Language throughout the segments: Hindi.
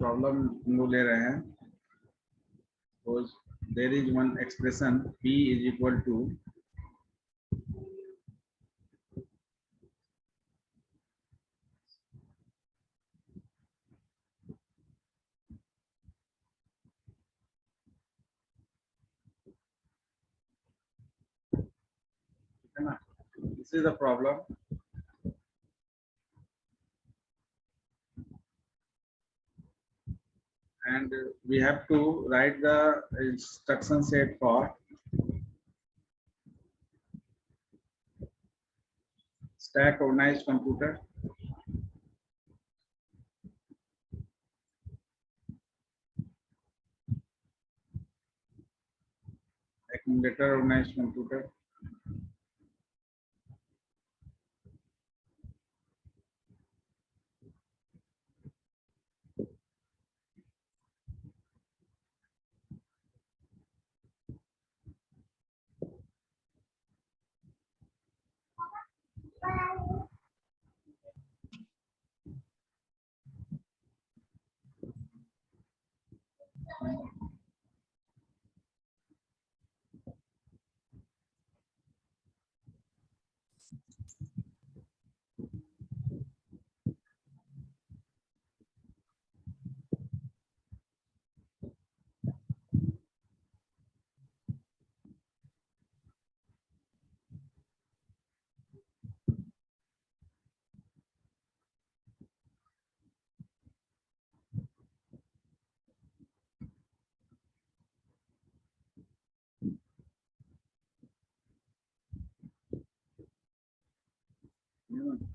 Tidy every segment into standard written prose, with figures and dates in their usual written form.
प्रॉब्लम हम लोग ले रहे हैं। Suppose there is one expression p is equal to this is the problem. And we have to write the instruction set for stack organized computer, accumulator organized computer,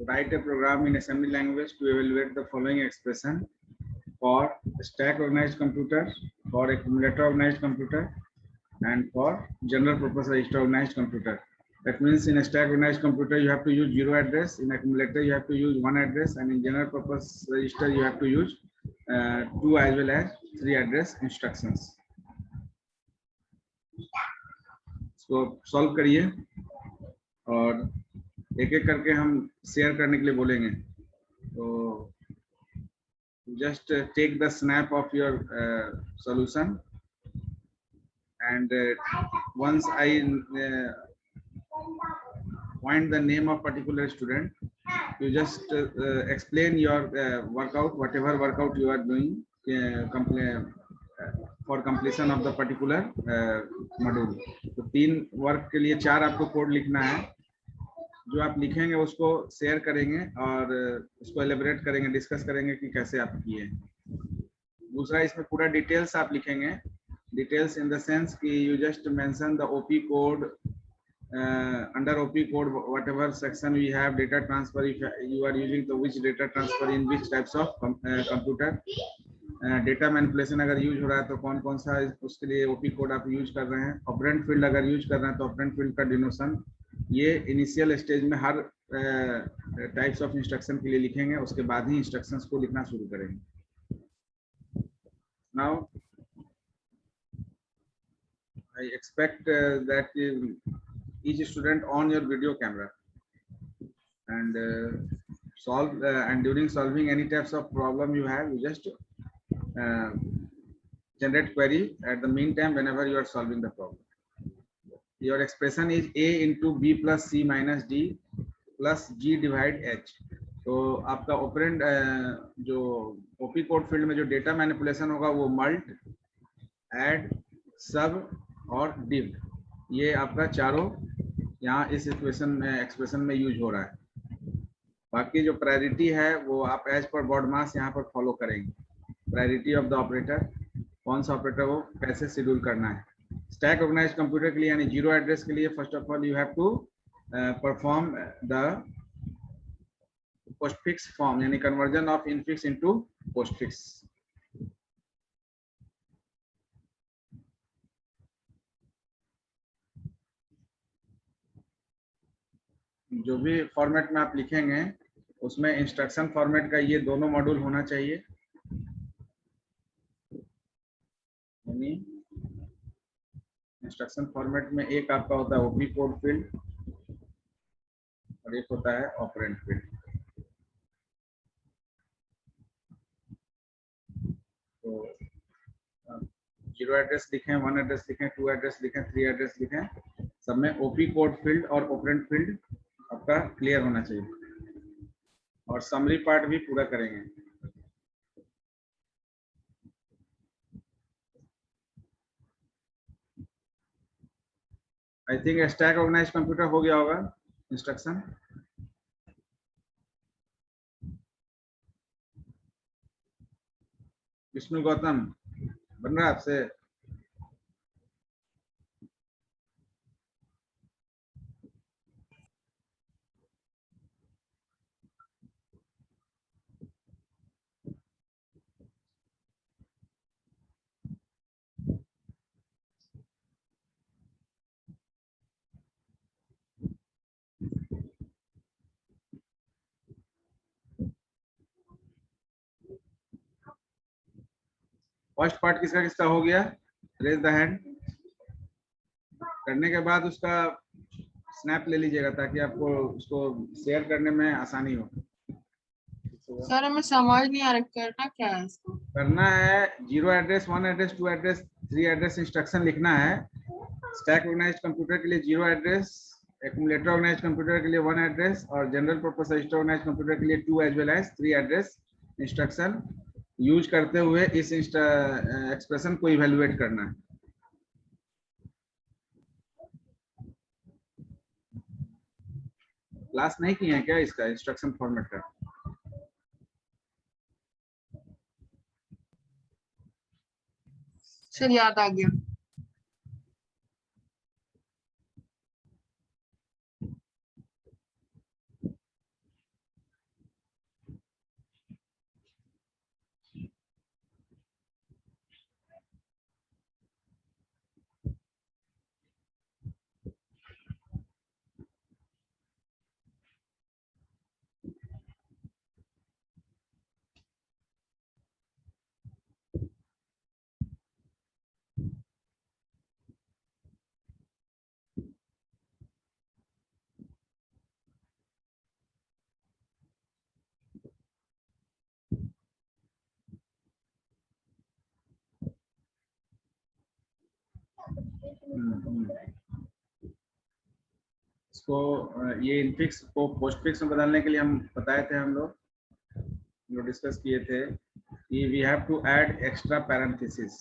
write a program in assembly language to evaluate the following expression for stack organized computer, for accumulator organized computer, and for general purpose register organized computer. That means in a stack organized computer you have to use 0 address, in accumulator you have to use 1 address, and in general purpose register you have to use 2 as well as 3 address instructions. So solve करिए और एक एक करके हम शेयर करने के लिए बोलेंगे। तो just take the snap of your solution, and once I point the name of particular student, you just explain your workout, whatever workout you are doing for completion of the particular module. तो 3 वर्क के लिए 4 आपको कोड लिखना है। जो आप लिखेंगे उसको शेयर करेंगे और उसको एलिब्रेट करेंगे, डिस्कस करेंगे कि कैसे आप किए। दूसरा, इसमें पूरा डिटेल्स आप लिखेंगे, डिटेल्स इन द सेंस कि you just mention the OP code, under OP code whatever section we have data transfer, if you are using the which data transfer in which types of computer, data manipulation अगर यूज हो रहा है तो कौन कौन सा उसके लिए ओपी कोड आप यूज कर रहे हैं। ऑपरेंड फील्ड अगर यूज कर रहे हैं तो ऑपरेंड फील्ड का डिनोशन, ये इनिशियल स्टेज में हर टाइप्स ऑफ इंस्ट्रक्शन के लिए लिखेंगे, उसके बाद ही इंस्ट्रक्शंस को लिखना शुरू करेंगे। Now I expect that each student on your video camera and solve and during solving any types of problem you have, you just generate query at the meantime whenever you are solving the problem. Your expression is a into b plus c minus d plus g divide h. तो आपका ऑपरेंड जो ओपी कोड फील्ड में जो डेटा मैनिपुलेशन होगा वो मल्ट, ऐड, सब और डिव, ये आपका चारों यहाँ इस एक्सप्रेशन में यूज हो रहा है। बाकी जो प्रायोरिटी है वो आप एज पर बॉड मास यहाँ पर फॉलो करेंगे। प्रायोरिटी ऑफ द ऑपरेटर, कौन सा ऑपरेटर वो कैसे शेड्यूल करना है। स्टैक ऑर्गेनाइज्ड कंप्यूटर के लिए यानी 0 एड्रेस के लिए first of all you have to perform the postfix form, यानी conversion of infix into postfix. जो भी फॉर्मेट में आप लिखेंगे उसमें इंस्ट्रक्शन फॉर्मेट का ये दोनों मॉड्यूल होना चाहिए, यानी इंस्ट्रक्शन फॉर्मेट में एक आपका होता है ओपी कोड फील्ड और एक होता है ऑपरेंड फील्ड। तो 0 एड्रेस लिखें, 1 एड्रेस लिखें, 2 एड्रेस लिखें, 3 एड्रेस लिखें, सब में ओपी कोड फील्ड और ऑपरेंड फील्ड आपका क्लियर होना चाहिए। और समरी पार्ट भी पूरा करेंगे। I think stack organize computer हो गया होगा इंस्ट्रक्शन। विष्णु गौतम बन रहा है आपसे? फर्स्ट पार्ट किसका किसका हो गया? Raise the hand. करने के बाद उसका स्नैप ले लीजिएगा ताकि आपको उसको शेयर करने में आसानी हो। सर हमें समझ नहीं आ रहा करना क्या है इसको। करना है 0 address, 1 address, 2 address, 3 address instruction लिखना है। स्टैक ऑर्गेनाइज्ड कंप्यूटर के लिए 0 एड्रेस, एक्यूमुलेटर ऑर्गेनाइज्ड कंप्यूटर के लिए 1 एड्रेस और general purpose register organized computer के लिए 2 as well as 3 address instruction use करते हुए इस एक्सप्रेशन को इवेलुएट करना है। क्लास नहीं किए हैं क्या इसका इंस्ट्रक्शन फॉर्मेट का? सर याद आ गया। इसको ये इनफिक्स को पोस्टफिक्स में बदलने के लिए हम बताए थे, हम लोग डिस्कस किए थे कि we have to add extra parenthesis.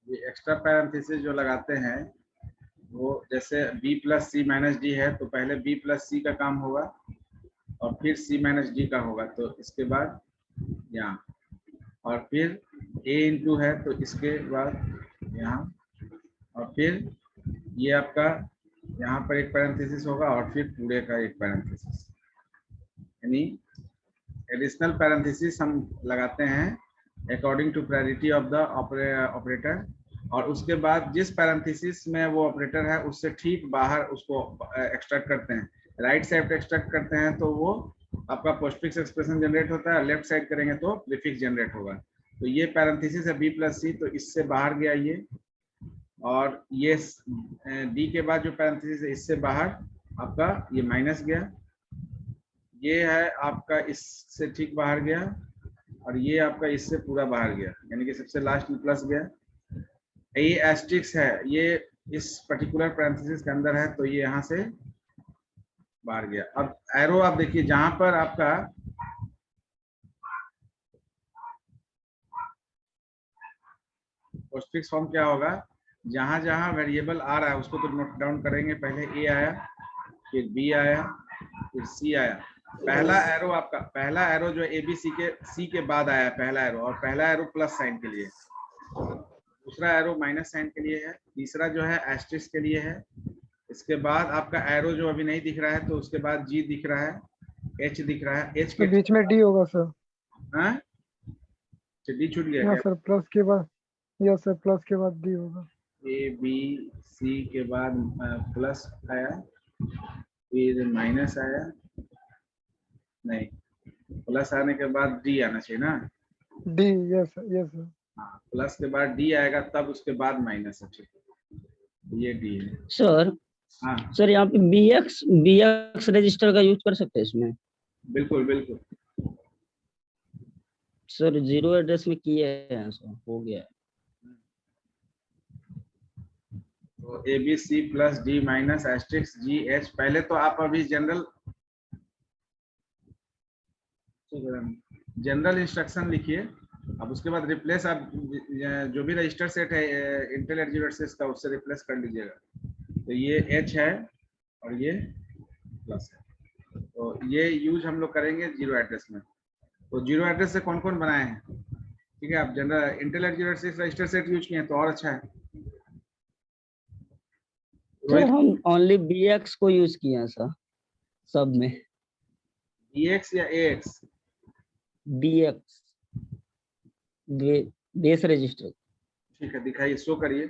ये एक्स्ट्रा पैरेंथेसिस जो लगाते हैं वो जैसे b plus C minus D है तो पहले b प्लस सी का काम होगा और फिर c माइनस डी का होगा, तो इसके बाद यहाँ और फिर a इंटू है तो इसके बाद यहाँ और फिर ये आपका यहाँ पर एक पैरेंथेसिस होगा और फिर पूरे का एक पैरेंथेसिस, यानी एडिशनल पैरेंथेसिस हम लगाते हैं according to priority of the operator. और उसके बाद जिस पैरेंथेसिस में वो ऑपरेटर है उससे ठीक बाहर उसको एक्सट्रैक्ट करते हैं। राइट साइड एक्सट्रैक्ट करते हैं तो वो आपका पोस्टफिक्स एक्सप्रेशन जनरेट होता है, लेफ्ट साइड करेंगे तो प्रीफिक्स जनरेट होगा। तो ये पैरेंथेसिस है b प्लस सी, तो इससे बाहर गया ये, और ये डी के बाद जो पैरेंथेसिस है इससे बाहर आपका ये माइनस गया, ये है आपका इससे ठीक बाहर गया और ये आपका इससे पूरा बाहर गया, यानी कि सबसे लास्ट में प्लस गया। ये एस्ट्रिक्स है, ये इस पर्टिकुलर पैरेंथेसिस के अंदर है तो ये यहाँ से बाहर गया। अब एरो आप देखिए जहां पर आपका पोस्टफिक्स फॉर्म क्या होगा, जहां जहां वेरिएबल आ रहा है उसको तो नोट डाउन करेंगे। पहले ए आया, फिर बी आया, फिर सी आया। पहला एरो आपका, पहला एरो जो ए बी सी के बाद आया पहला एरो, और पहला एरो प्लस साइन के लिए, दूसरा एरो माइनस साइन के लिए है, तीसरा जो है एस्ट्रिक्स के लिए है। इसके बाद आपका एरो जो अभी नहीं दिख रहा है तो उसके बाद जी दिख रहा है, एच दिख रहा है, एच के तो बीच में डी होगा सर। हाँ डी छूट गया या क्या? सर प्लस के बाद, या सर प्लस के बाद डी होगा। ए बी सी के बाद प्लस आया, फिर माइनस आया, नहीं प्लस आने के बाद डी आना चाहिए ना। D, yes sir, yes sir. हाँ प्लस के बाद डी आएगा तब उसके बाद माइनस है, ठीक है। ये डी है। सर हाँ सर यहाँ पे bx रजिस्टर का यूज कर सकते हैं इसमें? बिल्कुल बिल्कुल। सर जीरो एड्रेस में किए हैं सर, हो गया है। तो A B C plus D minus asterisk G H, पहले तो आप अभी जनरल इंस्ट्रक्शन लिखिए। अब उसके बाद रिप्लेस आप जो भी रजिस्टर सेट है इंटेल 8086 का उससे रिप्लेस कर लीजिएगा। तो ये एच है और ये प्लस है, तो ये यूज हम लोग करेंगे जीरो एड्रेस में। तो जीरो एड्रेस से कौन कौन बनाए हैं? ठीक है, आप general Intel 8086 register set use किए हैं तो और अच्छा है। सर हम ओनली bx को यूज किए हैं सर सब में। EX या AX? bx base register. ठीक है, दिखाइए, शो करिए।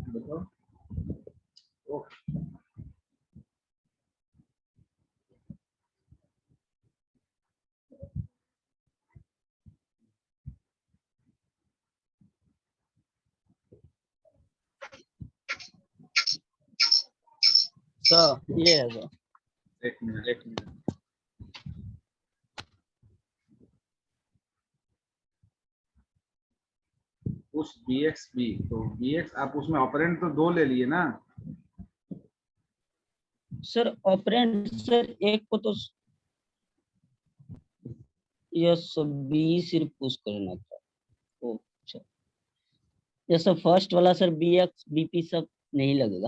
बताओ। सर ये है सर। एक मिनट। उस BXB, तो BX आप उसमें ऑपरेंड तो 2 ले लिए ना? सर ऑपरेंड सर एक को तो यस बी सिर्फ पुश करना था। ओ अच्छा, ये सर फर्स्ट वाला सर bx bp सब नहीं लगेगा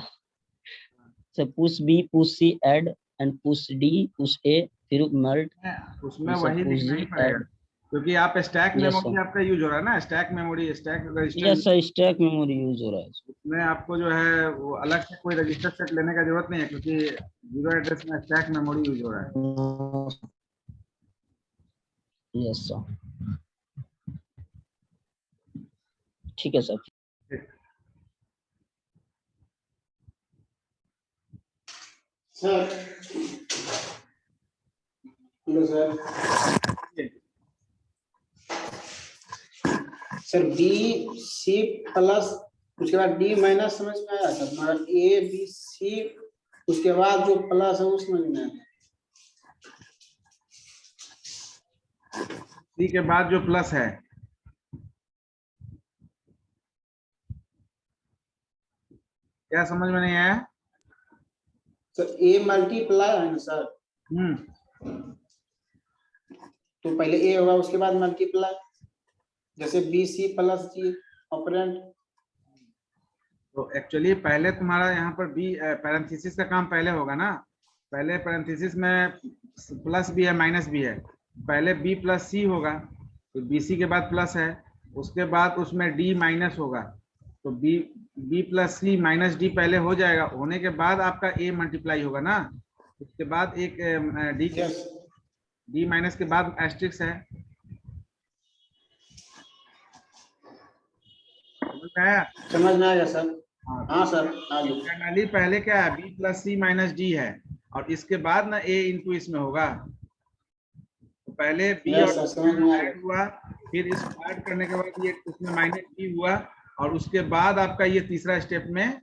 sir. Push B push C add and push D push A फिर मल्ट उसमें सर वही पुश लिखना ही जी पड़ेगा, ऐड। क्योंकि आप स्टैक यस मेमोरी सर, आपका यूज हो रहा है ना, stack memory, stack register. Yes sir stack memory use हो रहा है। उसमें आपको जो है वो अलग से कोई रजिस्टर सेट लेने का जरूरत नहीं है, क्योंकि जीरो एड्रेस में स्टैक मेमोरी यूज हो रहा है। यस सर, ठीक है sir. Sir hello sir. Sir B C plus उसके बाद डी माइनस समझ में आया सर, हमारा ए बी सी उसके बाद जो प्लस है वो समझ में आया। सी के बाद जो प्लस है, क्या समझ में नहीं आया? सर ए मल्टीप्लाई है ना सर, तो पहले ए होगा उसके बाद मल्टीप्लाई, जैसे बी सी प्लस जी ऑपरेंड। तो एक्चुअली पहले तुम्हारा यहाँ पर बी पैरेंथेसिस का काम पहले होगा ना। पहले पैरेंथेसिस में प्लस भी है माइनस भी है, पहले बी प्लस सी होगा, तो बी सी के बाद प्लस है, उसके बाद उसमें डी माइनस होगा, तो B plus C minus D पहले हो जाएगा, होने के बाद आपका ए मल्टीप्लाई होगा ना, उसके बाद एक डी यस डी माइनस के बाद एस्ट्रिक्स है। समझ में आया? समझ में आ गया सर। हाँ, हाँ सर आगे। जनरली पहले क्या है, B plus C minus D है, और इसके बाद ना ए इंटू इसमें होगा। तो पहले बी और यस सर समझ में आ ऐड गया। हुआ, फिर इसको ऐड करने के बाद ये उसमें माइनस बी हुआ, और उसके बाद आपका ये तीसरा स्टेप में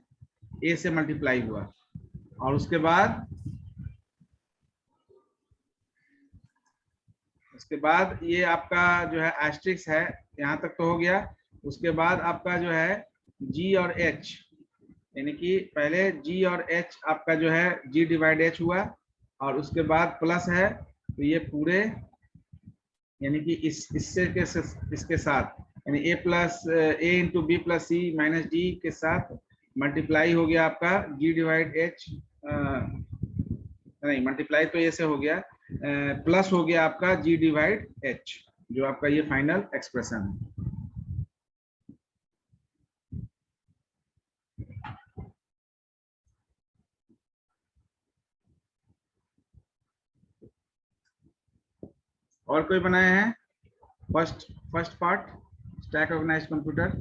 ए से मल्टीप्लाई हुआ, और उसके बाद ये आपका जो है एस्ट्रिक्स है, यहाँ तक तो हो गया। उसके बाद आपका जो है जी और एच, यानी कि पहले जी और एच आपका जो है जी डिवाइड एच हुआ, और उसके बाद प्लस है, तो ये पूरे यानी कि इसके साथ, यानी ए प्लस ए into B plus C minus D के साथ मल्टीप्लाई हो गया आपका जी डिवाइड एच, नहीं मल्टीप्लाई तो ऐसे हो गया, प्लस हो गया आपका जी डिवाइड एच, जो आपका ये फाइनल एक्सप्रेशन है। और कोई बनाए हैं first part stack organized computer?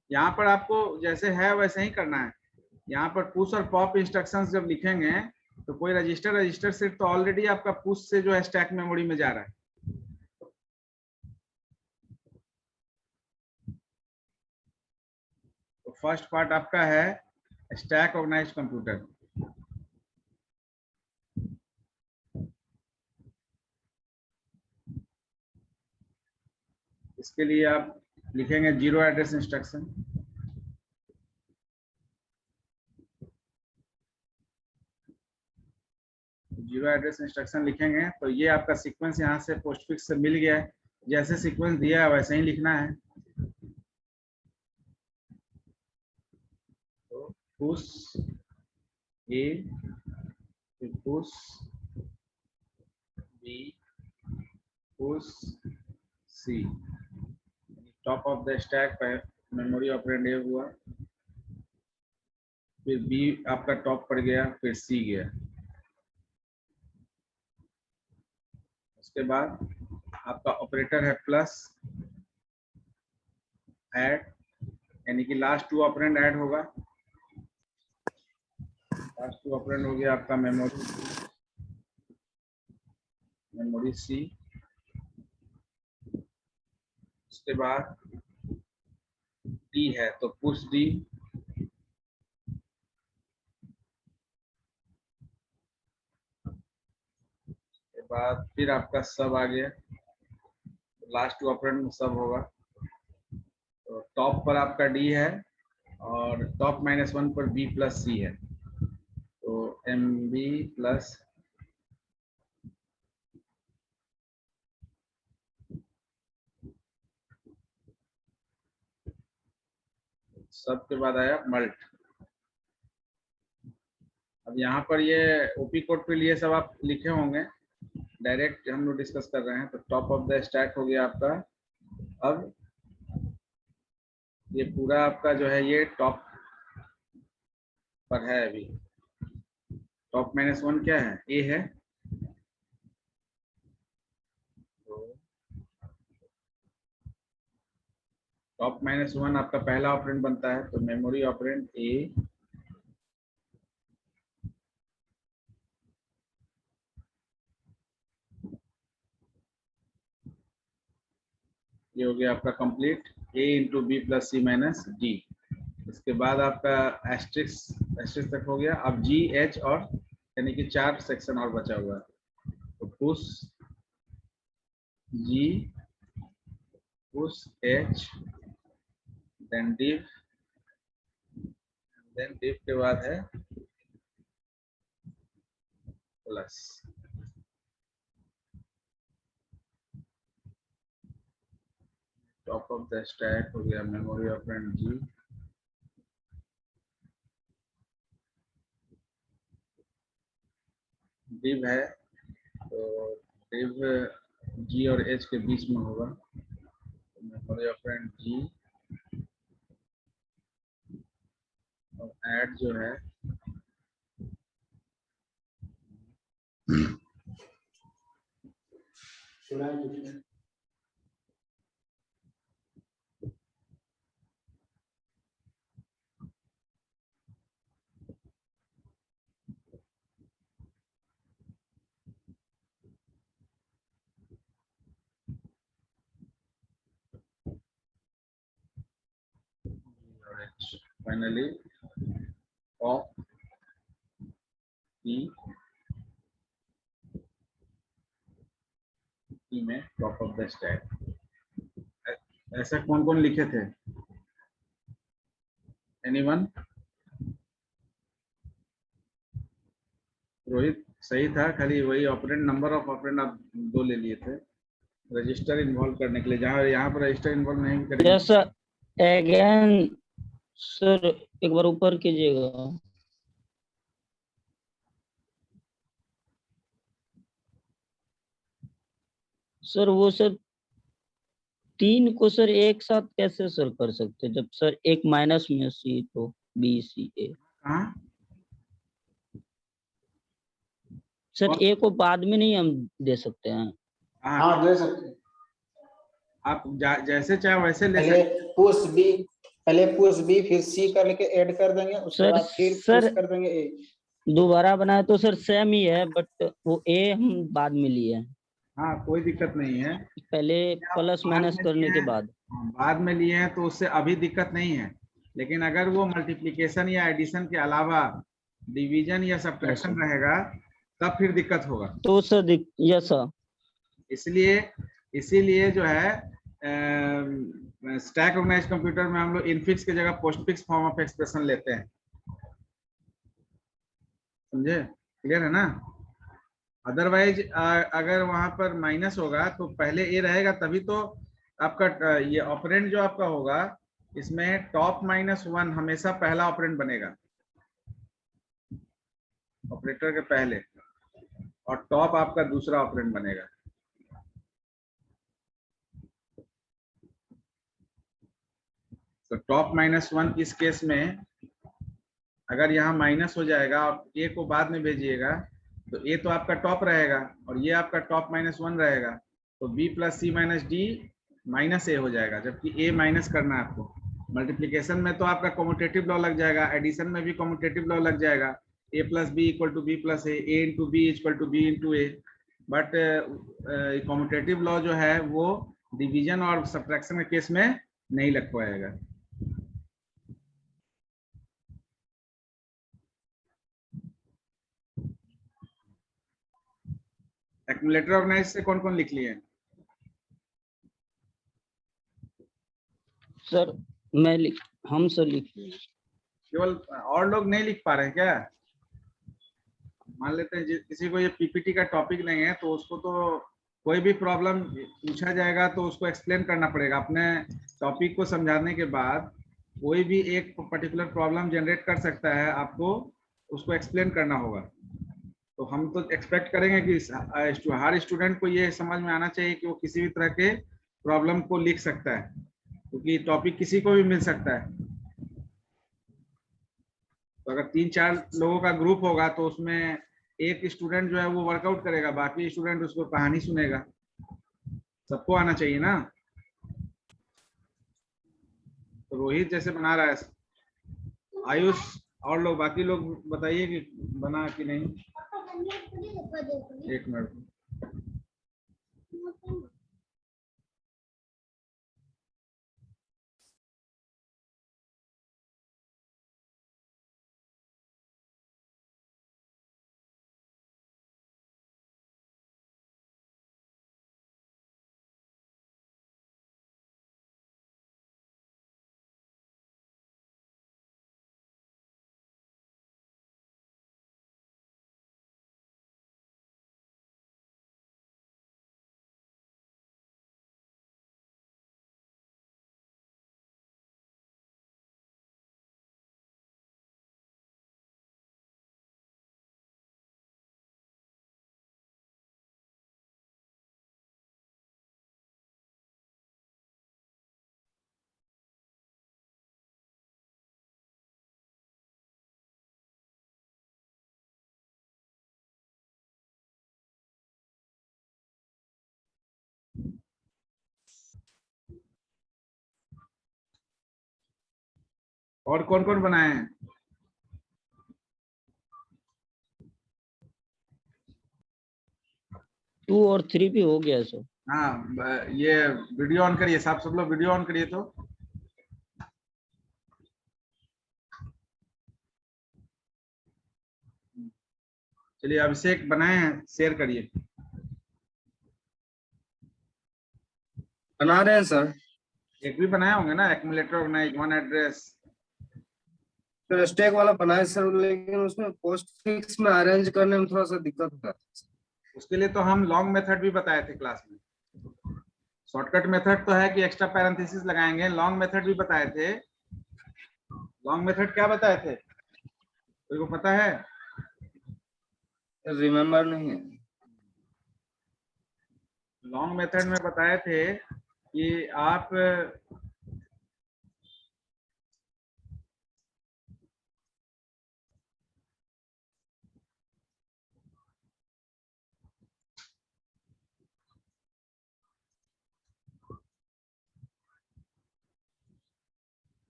यहाँ पर आपको जैसे है वैसे ही करना है। यहाँ पर पुश और पॉप इंस्ट्रक्शंस जब लिखेंगे तो कोई रजिस्टर सेट तो ऑलरेडी आपका पुश से जो है स्टैक मेमोरी में जा रहा है। तो फर्स्ट पार्ट आपका है स्टैक ऑर्गेनाइज्ड कंप्यूटर। इसके लिए आप लिखेंगे zero address instruction. Zero address instruction लिखेंगे तो ये आपका सीक्वेंस यहाँ से पोस्टफिक्स से मिल गया है। जैसे सीक्वेंस दिया है वैसे ही लिखना है। तो पुश ए, फिर push B, push C. Top of the stack पर मेमोरी ऑपरेंड ए हुआ, फिर बी आपका टॉप पर गया, फिर सी गया। उसके बाद आपका ऑपरेटर है प्लस ऐड, यानी कि लास्ट टू ऑपरेंड ऐड होगा। लास्ट टू ऑपरेंड हो गया आपका मेमोरी सी। उसके बाद डी है तो पुश डी, उसके बाद फिर आपका सब आ गया। लास्ट टू ऑपरेंड में सब होगा। तो टॉप पर आपका डी है और टॉप -1 पर बी प्लस सी है, तो एम बी प्लस सबके बाद आया मल्ट। अब यहाँ पर ये ओपी कोड के लिए सब आप लिखे होंगे, डायरेक्ट हम लोग डिस्कस कर रहे हैं। तो टॉप ऑफ द स्टैक हो गया आपका। अब ये पूरा आपका जो है ये टॉप पर है। अभी टॉप -1 क्या है? ए है। तो टॉप -1 आपका पहला ऑपरेंड बनता है, तो मेमोरी ऑपरेंड ए, ये हो गया आपका कंप्लीट ए into B plus C minus D. इसके बाद आपका एस्ट्रिक्स तक हो गया। अब जी एच और यानी कि 4 सेक्शन और बचा हुआ है। तो पुश जी, पुश एच, देन div के बाद है plus. Top of the stack हो गया मेमोरी ऑपरेंड जी, div है तो div जी और एच के बीच में होगा। तो मेमोरी ऑपरेंड जी और ऐड जो है फाइनली ऑफ ई में टॉप ऑफ द स्टैक। ऐसा कौन कौन लिखे थे? एनीवन? रोहित सही था, खाली वही ऑपरेंड नंबर ऑफ ऑपरेंड आप 2 ले लिए थे रजिस्टर इन्वॉल्व करने के लिए, जहां यहाँ पर रजिस्टर इन्वॉल्व नहीं करेंगे। यस सर, अगेन सर एक बार ऊपर कीजिएगा। सर वो सर 3 को सर एक साथ कैसे सर कर सकते, जब सर एक माइनस में सी तो बी सी ए। हाँ सर ए को बाद में नहीं हम दे सकते हैं? हाँ, हाँ दे सकते हैं। आप जैसे चाहे वैसे ले पहले सकते पुश बी फिर सी करके ऐड कर देंगे, उसके सर बाद फिर सर पुश कर देंगे ए। दोबारा बनाए तो सर सेम ही है, बट वो ए हम बाद में लिए हैं, हाँ, कोई दिक्कत नहीं है। पहले आप प्लस बाद माइनस में करने लिए के हैं, बाद। बाद में लिए हैं तो उससे अभी दिक्कत नहीं है, लेकिन अगर वो मल्टीप्लिकेशन या एडिशन के अलावा डिवीजन या सब्ट्रैक्शन रहेगा तब फिर दिक्कत होगा। तो सर यस सर। इसलिए इसीलिए जो है स्टैक ऑर्गेनाइज्ड कंप्यूटर में हम लोग इनफिक्स की जगह पोस्टफिक्स फॉर्म ऑफ एक्सप्रेशन लेते हैं। समझे? क्लियर है ना? अदरवाइज अगर वहां पर माइनस होगा तो पहले ए रहेगा, तभी तो आपका ये ऑपरेंड जो आपका होगा इसमें टॉप -1 हमेशा पहला ऑपरेंड बनेगा ऑपरेटर के पहले, और टॉप आपका दूसरा ऑपरेंड बनेगा। तो टॉप -1 इस केस में अगर यहाँ माइनस हो जाएगा और ए को बाद में भेजिएगा तो ए तो आपका टॉप रहेगा और ये आपका टॉप -1 रहेगा, तो B plus C minus D minus ए हो जाएगा, जबकि ए माइनस करना है आपको। मल्टीप्लिकेशन में तो आपका कम्यूटेटिव लॉ लग जाएगा, एडिशन में भी कम्यूटेटिव लॉ लग जाएगा, A plus B equal to B plus A, A into B equal to B into A. But commutative law जो है वो डिवीजन और सब्ट्रैक्शन के केस में नहीं लग पाएगा। एक्यूमुलेटर ऑर्गेनाइज से कौन कौन लिख लिए? सर हम सर लिख लिए। केवल और लोग नहीं लिख पा रहे हैं क्या? मान लेते हैं किसी को ये पीपीटी का टॉपिक नहीं है तो उसको तो कोई भी प्रॉब्लम पूछा जाएगा तो उसको एक्सप्लेन करना पड़ेगा। अपने टॉपिक को समझाने के बाद कोई भी एक पर्टिकुलर प्रॉब्लम जनरेट कर सकता है, आपको उसको एक्सप्लेन करना होगा। तो हम तो एक्सपेक्ट करेंगे कि हर स्टूडेंट को ये समझ में आना चाहिए कि वो किसी भी तरह के प्रॉब्लम को लिख सकता है, क्योंकि टॉपिक किसी को भी मिल सकता है। तो अगर 3-4 लोगों का ग्रुप होगा तो उसमें एक स्टूडेंट जो है वो वर्कआउट करेगा, बाकी स्टूडेंट उसको कहानी सुनेगा। सबको आना चाहिए ना। तो रोहित जैसे बना रहा है, आयुष और लोग बाकी लोग बताइए कि बना कि नहीं। एक मिनट। और कौन कौन बनाए हैं? टू और 3 भी हो गया सर। हाँ, ये वीडियो ऑन करिए, सब लोग वीडियो ऑन करिए। तो चलिए अभिषेक बनाए हैं, शेयर करिए। बना रहे हैं सर। एक भी बनाए होंगे ना, एक्यूमुलेटर ऑर्गेनाइज, वन एड्रेस। तो स्टैक वाला बनाए सर, लेकिन उसमें पोस्ट फिक्स में अरेंज करने में थोड़ा सा दिक्कत होता है। उसके लिए तो हम लॉन्ग मेथड भी बताए थे क्लास में। शॉर्टकट मेथड तो है कि एक्स्ट्रा पैरेंथेसिस लगाएंगे, लॉन्ग मेथड भी बताए थे। लॉन्ग मेथड क्या बताए थे, कोई को पता है? रिमेम्बर नहीं है। लॉन्ग मेथड में बताए थे कि आप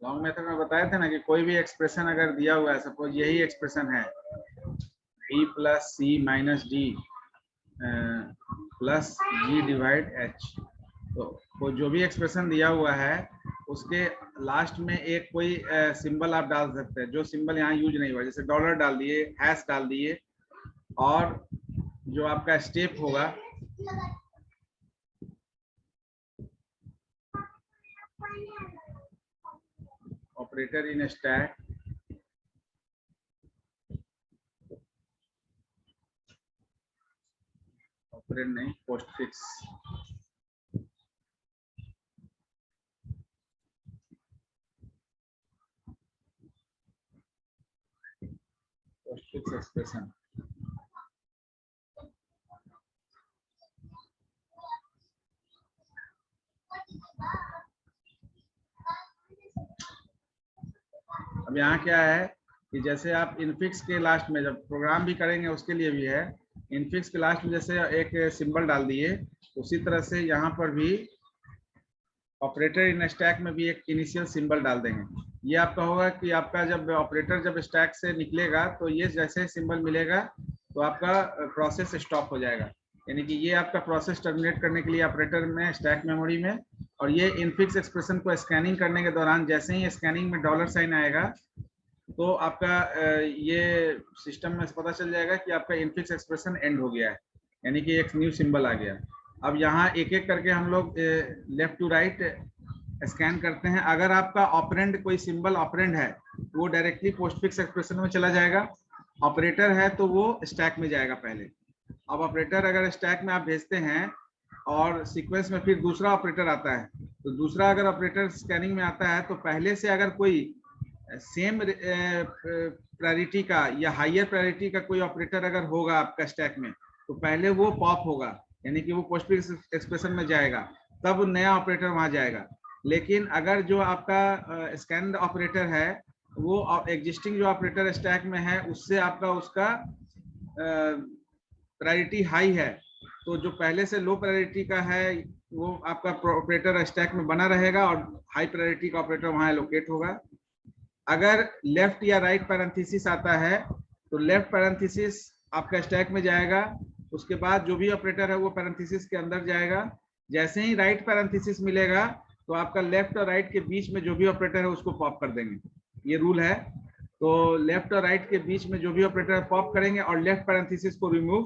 लॉन्ग मेथड में बताए थे ना कि कोई भी एक्सप्रेशन अगर दिया हुआ है, सपोज यही एक्सप्रेशन है b plus C minus D plus जी डिवाइड एच, तो वो जो भी एक्सप्रेशन दिया हुआ है उसके लास्ट में एक कोई सिंबल आप डाल सकते हैं, जो सिंबल यहाँ यूज नहीं हुआ, जैसे डॉलर डाल दिए, हैश डाल दिए, और जो आपका स्टेप होगा ऑपरेटर इन स्टैक, ऑपरेटर नहीं, पोस्टफिक्स, पोस्टफिक्स एक्सप्रेशन। अब यहाँ क्या है कि जैसे आप इनफिक्स के लास्ट में जब प्रोग्राम भी करेंगे उसके लिए भी है, इनफिक्स के लास्ट में जैसे एक सिंबल डाल दिए, उसी तरह से यहाँ पर भी ऑपरेटर इन स्टैक में भी एक इनिशियल सिंबल डाल देंगे। ये आपका होगा कि आपका जब ऑपरेटर जब स्टैक से निकलेगा तो ये जैसे सिंबल मिलेगा तो आपका प्रोसेस स्टॉप हो जाएगा, यानी कि ये आपका प्रोसेस टर्मिनेट करने के लिए ऑपरेटर में स्टैक मेमोरी में, और ये इनफिक्स एक्सप्रेशन को स्कैनिंग करने के दौरान जैसे ही स्कैनिंग में डॉलर साइन आएगा तो आपका ये सिस्टम में पता चल जाएगा कि आपका इनफिक्स एक्सप्रेशन एंड हो गया है, यानी कि एक न्यू सिंबल आ गया। अब यहाँ एक एक करके हम लोग लेफ्ट टू राइट स्कैन करते हैं। अगर आपका ऑपरेंड कोई सिंबल ऑपरेंड है वो डायरेक्टली पोस्टफिक्स एक्सप्रेशन में चला जाएगा, ऑपरेटर है तो वो स्टैक में जाएगा पहले। अब ऑपरेटर अगर स्टैक में आप भेजते हैं और सीक्वेंस में फिर दूसरा ऑपरेटर आता है, तो दूसरा अगर ऑपरेटर स्कैनिंग में आता है तो पहले से अगर कोई सेम प्रायोरिटी का या हायर प्रायोरिटी का कोई ऑपरेटर अगर होगा आपका स्टैक में तो पहले वो पॉप होगा, यानी कि वो पोस्टफिक्स एक्सप्रेशन में जाएगा, तब नया ऑपरेटर वहां जाएगा। लेकिन अगर जो आपका स्कैन ऑपरेटर है वो एग्जिस्टिंग जो ऑपरेटर स्टैक में है उससे आपका उसका प्रायोरिटी हाई है, तो जो पहले से लो प्रायोरिटी का है वो आपका ऑपरेटर स्टैक में बना रहेगा और हाई प्रायोरिटी का ऑपरेटर वहां एलोकेट होगा। अगर लेफ्ट या राइट पैरेंथेसिस आता है तो लेफ्ट पैरेंथेसिस आपका स्टैक में जाएगा, उसके बाद जो भी ऑपरेटर है वो पैरेंथेसिस के अंदर जाएगा। जैसे ही राइट पैरेंथेसिस मिलेगा तो आपका लेफ्ट और राइट के बीच में जो भी ऑपरेटर है उसको पॉप कर देंगे, ये रूल है। तो लेफ्ट और राइट के बीच में जो भी ऑपरेटर पॉप करेंगे और लेफ्ट पैरेंथेसिस को रिमूव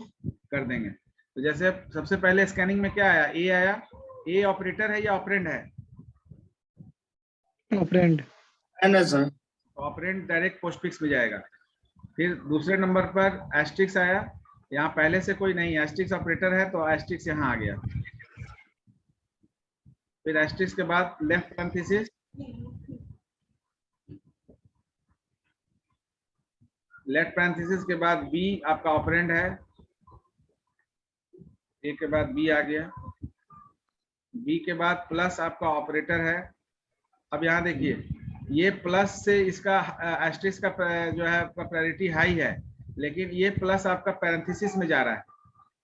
कर देंगे। तो जैसे सबसे पहले स्कैनिंग में क्या आया, ए आया, ए ऑपरेटर है या ऑपरेंड है? Operand. Sir operand direct postfix में जाएगा। फिर दूसरे नंबर पर एस्ट्रिक्स आया, यहाँ पहले से कोई नहीं, एस्ट्रिक्स ऑपरेटर है तो एस्ट्रिक्स यहाँ आ गया। फिर एस्ट्रिक्स के बाद लेफ्ट पैरेंथेसिस, लेफ्ट पैरेंथेसिस के बाद बी आपका ऑपरेंड है, ए के बाद बी आ गया, बी के बाद प्लस आपका ऑपरेटर है। अब यहाँ देखिए ये प्लस से इसका एस्ट्रिक्स का जो है प्रायोरिटी हाई है, लेकिन ये प्लस आपका पैरेंथेसिस में जा रहा है,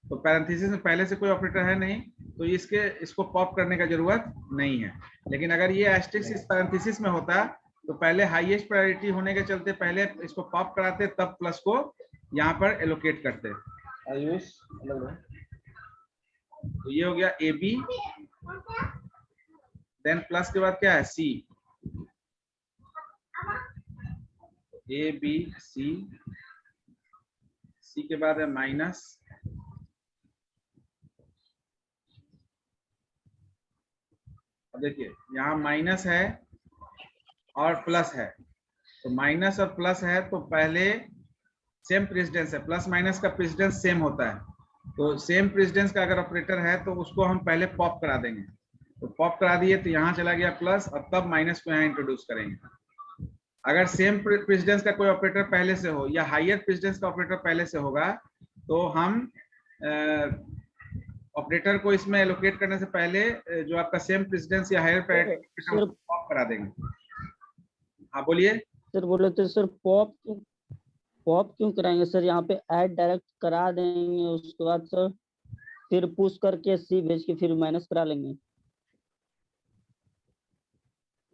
तो पैरेंथेसिस में पहले से कोई ऑपरेटर है नहीं तो इसको पॉप करने का जरूरत नहीं है। लेकिन अगर ये एस्ट्रिक्स इस पैरेंथेसिस में होता तो पहले हाईएस्ट प्रायोरिटी होने के चलते पहले इसको पॉप कराते, तब प्लस को यहाँ पर एलोकेट करते। तो ये हो गया ए बी, देन प्लस के बाद क्या है सी, ए बी सी, सी के बाद है माइनस, अब देखिए यहाँ माइनस है और प्लस है, तो माइनस और प्लस है तो पहले सेम प्रेसिडेंस है, प्लस माइनस का प्रेसिडेंस सेम होता है, तो सेम प्रेसिडेंस का अगर ऑपरेटर है तो उसको हम पहले पॉप करा देंगे। तो पॉप करा दिए तो यहाँ चला गया प्लस और तब माइनस को यहाँ इंट्रोड्यूस करेंगे। अगर सेम प्रेसिडेंस का कोई ऑपरेटर पहले से हो या हायर प्रेसिडेंस का ऑपरेटर पहले से होगा तो हम ऑपरेटर को इसमें एलोकेट करने से पहले जो आपका सेम प्रेसिडेंस या हायर ऑपरेटर पॉप करा देंगे। हाँ बोलिए सर। बोले तो सर पॉप क्यों कराएंगे सर? यहाँ पे ऐड डायरेक्ट करा देंगे, उसके बाद सर फिर पुश करके सी भेज के फिर माइनस करा लेंगे।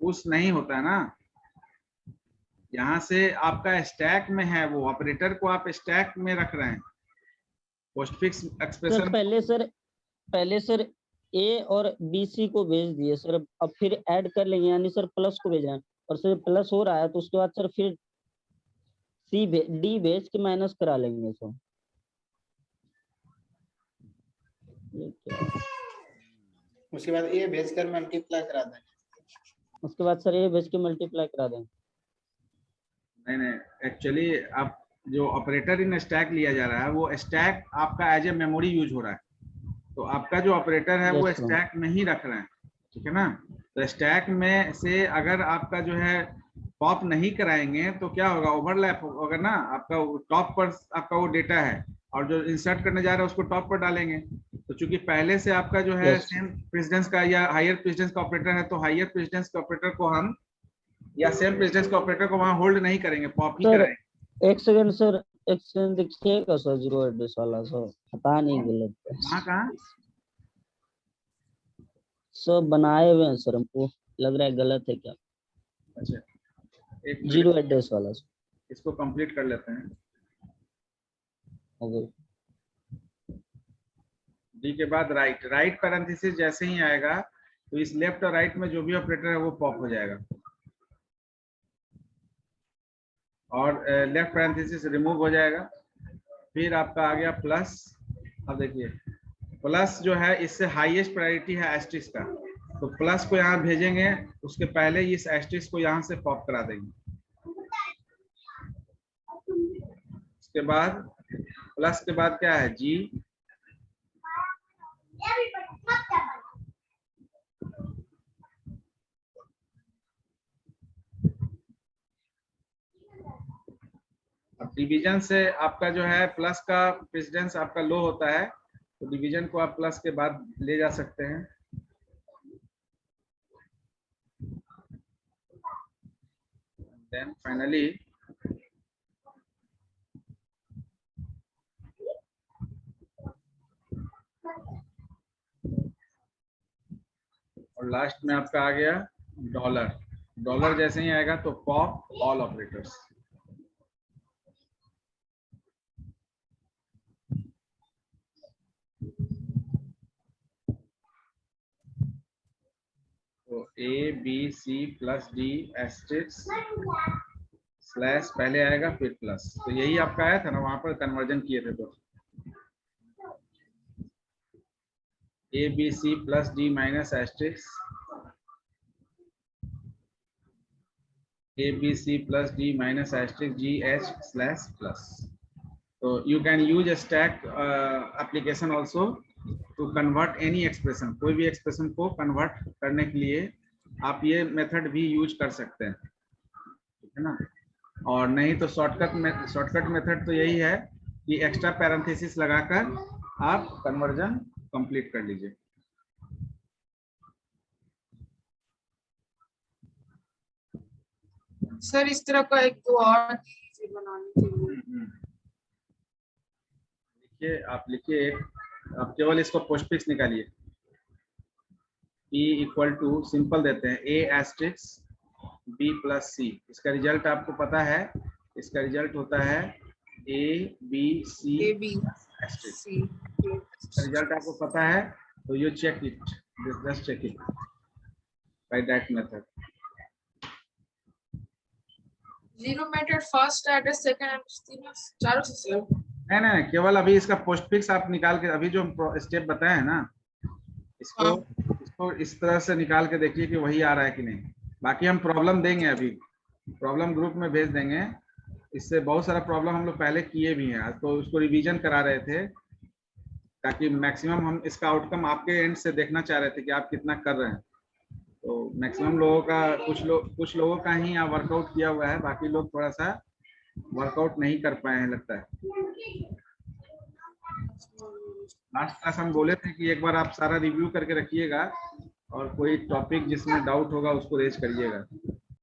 पुश नहीं होता है ना, यहाँ से आपका स्टैक में है, वो ऑपरेटर को आप स्टैक में रख रहे हैं, पोस्टफिक्स सर एक्सप्रेशन। पहले सर ए और बी सी को भेज दिए सर, अब फिर ऐड कर लेंगे, यानी सर प्लस को भेजना है, और सर प्लस हो रहा है तो उसके बाद सर फिर डी भेज के माइनस करा लेंगे सर। ये क्या है? उसके बाद ए भेजकर मल्टीप्लाई करा दें। उसके बाद सर ए भेज के मल्टीप्लाई करा देंगे। नहीं, एक्चुअली आप जो ऑपरेटर इन स्टैक लिया जा रहा है, वो स्टैक आपका एज ए मेमोरी यूज हो रहा है, तो आपका जो ऑपरेटर है वो Yes, sir. स्टैक में ही रख रहे हैं, ठीक है ना। तो स्टैक में से अगर आपका जो है पॉप नहीं कराएंगे तो क्या होगा, ओवरलैप होगा ना, आपका टॉप पर आपका वो डेटा है, और जो इंसर्ट करने जा रहा है उसको टॉप पर डालेंगे। तो चूंकि पहले से आपका जो है Yes. सेम प्रेसिडेंस का या हायर प्रेसिडेंस का ऑपरेटर है, तो हायर प्रेसिडेंस के ऑपरेटर को हम या सेम प्रेसिडेंस के ऑपरेटर को वहां होल्ड नहीं करेंगे, पॉप ही सर कराएंगे। एक सेकंड सर, एक सेकंड देखिएगा सर, जीरो एड्रेस वाला सर, पता नहीं गलत है कहाँ सर, बनाए हुए हैं सर, हमको लग रहा है गलत है क्या। अच्छा, एक जीरो एड्रेस वाला सर। इसको कंप्लीट कर लेते हैं। ओके डी के बाद राइट पैरेंथेसिस जैसे ही आएगा तो इस लेफ्ट और राइट में जो भी ऑपरेटर है वो पॉप हो जाएगा, और लेफ्ट पैरेंथेसिस रिमूव हो जाएगा। फिर आपका आ गया प्लस। अब देखिए प्लस जो है इससे हाईएस्ट प्रायोरिटी है एस्ट्रिक्स का, तो प्लस को यहाँ भेजेंगे, उसके पहले इस एस्ट्रिक्स को यहाँ से पॉप करा देंगे। उसके बाद प्लस के बाद क्या है, जी। अब डिवीजन से आपका जो है प्लस का प्रेसिडेंस आपका लो होता है, तो डिवीजन को आप प्लस के बाद ले जा सकते हैं। देन फाइनली और लास्ट में आपका आ गया डॉलर जैसे ही आएगा तो पॉप ऑल ऑपरेटर्स। तो A B C plus D asterisk slash पहले आएगा फिर प्लस, तो यही आपका आया था ना, वहां पर कन्वर्जन किए थे। तो A B C plus D minus asterisk A B C plus D minus asterisk G H slash plus. तो you can use stack application also to convert any expression, कोई भी एक्सप्रेशन को कन्वर्ट करने के लिए आप ये मेथड भी यूज कर सकते हैं, ठीक है ना। और नहीं तो शॉर्टकट मेथड तो यही है कि एक्स्ट्रा पैरेंथेसिस लगाकर आप कन्वर्जन कंप्लीट कर लीजिए। सर इस तरह का एक दो और चीजें बनानी चाहिए। लिखिए आप केवल इसको पोस्टफिक्स निकालिए, E इक्वल टू सिंपल देते हैं A asterisk B plus C। इसका रिजल्ट आपको पता है, इसका रिजल्ट होता है A B C एस्ट्रिक्स। इसका रिजल्ट आपको पता है, तो you check it, just check it by that method. Zero method first address second address चारों से सेम। नहीं, केवल अभी इसका पोस्टफिक्स आप निकाल के, अभी जो स्टेप बताए हैं ना, इसको इस तरह से निकाल के देखिए कि वही आ रहा है कि नहीं। बाकी हम प्रॉब्लम देंगे, अभी प्रॉब्लम ग्रुप में भेज देंगे। इससे बहुत सारा प्रॉब्लम हम लोग पहले किए भी हैं, तो उसको रिवीजन करा रहे थे, ताकि मैक्सिमम हम इसका आउटकम आपके एंड से देखना चाह रहे थे कि आप कितना कर रहे हैं। तो मैक्सिमम लोगों का, कुछ लोगों का ही यहाँ वर्कआउट किया हुआ है, बाकी लोग थोड़ा सा वर्कआउट नहीं कर पाए हैं लगता है। लास्ट क्लास हम बोले थे कि एक बार आप सारा रिव्यू करके रखिएगा, और कोई टॉपिक जिसमें डाउट होगा उसको रेज करिएगा।